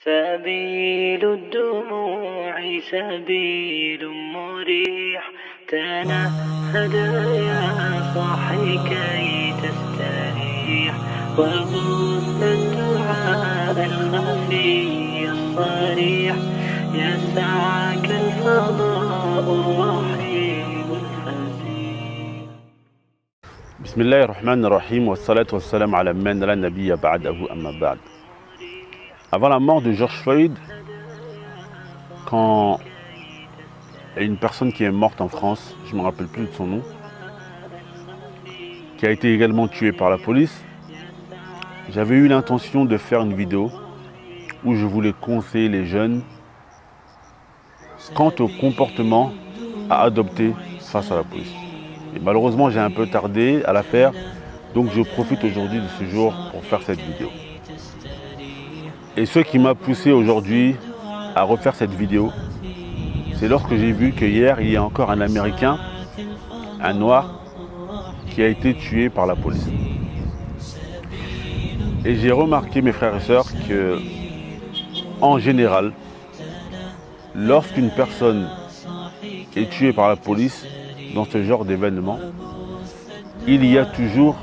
سبيل الدموع سبيل مريح تنهد يا صاحي كي تستريح وغص الدعاء الخفي الصريح يسعك الفضاء الرحيم الفسيح. بسم الله الرحمن الرحيم والصلاة والسلام على من لا نبي بعده أما بعد. Avant la mort de George Floyd, quand une personne qui est morte en France, je ne me rappelle plus de son nom, qui a été également tuée par la police, j'avais eu l'intention de faire une vidéo où je voulais conseiller les jeunes quant au comportement à adopter face à la police. Et malheureusement, j'ai un peu tardé à la faire, donc je profite aujourd'hui de ce jour pour faire cette vidéo. Et ce qui m'a poussé aujourd'hui à refaire cette vidéo, c'est lorsque j'ai vu que hier, il y a encore un Américain, un noir, qui a été tué par la police. Et j'ai remarqué, mes frères et sœurs, que, en général, lorsqu'une personne est tuée par la police dans ce genre d'événement, il y a toujours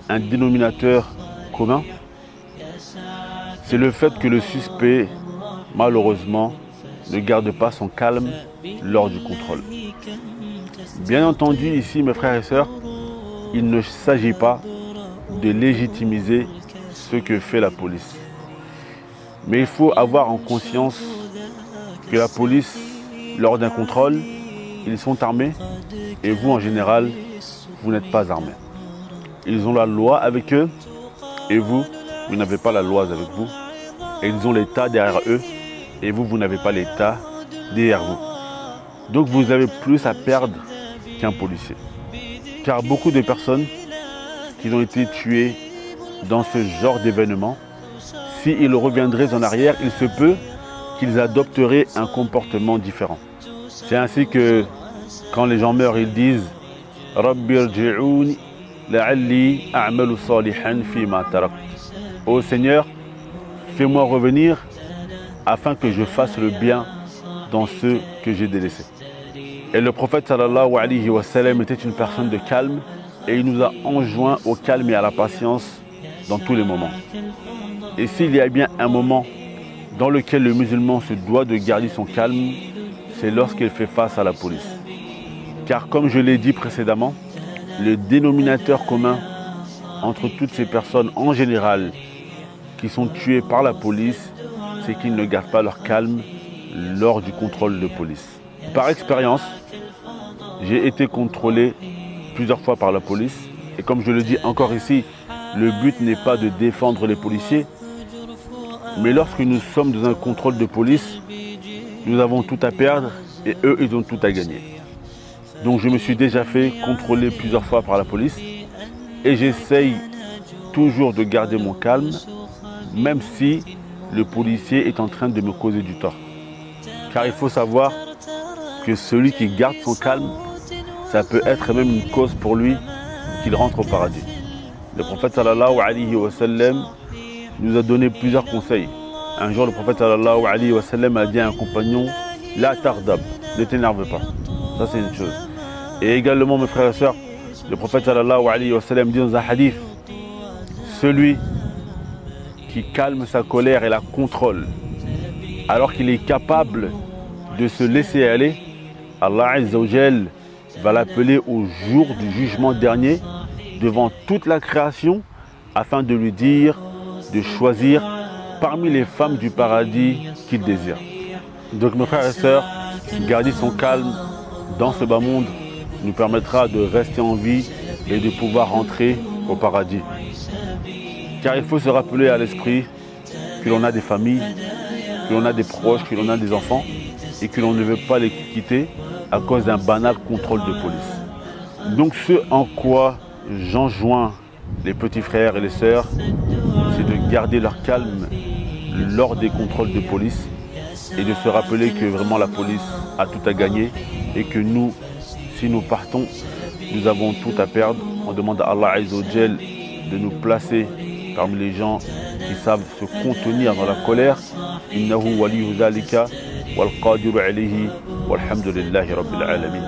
un dénominateur commun. C'est le fait que le suspect, malheureusement, ne garde pas son calme lors du contrôle. Bien entendu, ici, mes frères et sœurs, il ne s'agit pas de légitimiser ce que fait la police. Mais il faut avoir en conscience que la police, lors d'un contrôle, ils sont armés et vous, en général, vous n'êtes pas armés. Ils ont la loi avec eux et vous n'avez pas la loi avec vous. Et ils ont l'État derrière eux et vous n'avez pas l'État derrière vous. Donc vous avez plus à perdre qu'un policier. Car beaucoup de personnes qui ont été tuées dans ce genre d'événement, s'ils reviendraient en arrière, il se peut qu'ils adopteraient un comportement différent. C'est ainsi que quand les gens meurent, ils disent « Rabbi irji'ouni la'alli a'malu salihan fima tarakt » Ô Seigneur, fais-moi revenir afin que je fasse le bien dans ce que j'ai délaissé. Et le prophète sallallahu alayhi wa sallam était une personne de calme et il nous a enjoint au calme et à la patience dans tous les moments. Et s'il y a bien un moment dans lequel le musulman se doit de garder son calme, c'est lorsqu'il fait face à la police. Car comme je l'ai dit précédemment, le dénominateur commun entre toutes ces personnes en général qui sont tuées par la police, c'est qu'ils ne gardent pas leur calme lors du contrôle de police. Par expérience, j'ai été contrôlé plusieurs fois par la police et comme je le dis encore ici, le but n'est pas de défendre les policiers, mais lorsque nous sommes dans un contrôle de police, nous avons tout à perdre et eux, ils ont tout à gagner. Donc je me suis déjà fait contrôler plusieurs fois par la police et j'essaye toujours de garder mon calme, même si le policier est en train de me causer du tort. Car il faut savoir que celui qui garde son calme, ça peut être même une cause pour lui qu'il rentre au paradis. Le prophète sallallahu alayhi wa sallam nous a donné plusieurs conseils. Un jour, le prophète sallallahu alayhi wa sallam a dit à un compagnon « La tardab », ne t'énerve pas. Ça, c'est une chose. Et également, mes frères et sœurs, le prophète sallallahu alayhi wa sallam dit dans un hadith « Celui qui calme sa colère et la contrôle, alors qu'il est capable de se laisser aller, Allah Azza wa Jal va l'appeler au jour du jugement dernier devant toute la création afin de lui dire de choisir parmi les femmes du paradis qu'il désire. » Donc mes frères et sœurs, garder son calme dans ce bas monde nous permettra de rester en vie et de pouvoir rentrer au paradis. Car il faut se rappeler à l'esprit que l'on a des familles, que l'on a des proches, que l'on a des enfants et que l'on ne veut pas les quitter à cause d'un banal contrôle de police. Donc ce en quoi j'enjoins les petits frères et les sœurs, c'est de garder leur calme lors des contrôles de police et de se rappeler que vraiment la police a tout à gagner et que nous, si nous partons, nous avons tout à perdre. On demande à Allah Azza wa Jal de nous placer parmi les gens qui savent se contenir dans la colère. Innahu waliyu dhalika wal qadiru alayhi walhamdulillahi rabbil alamin.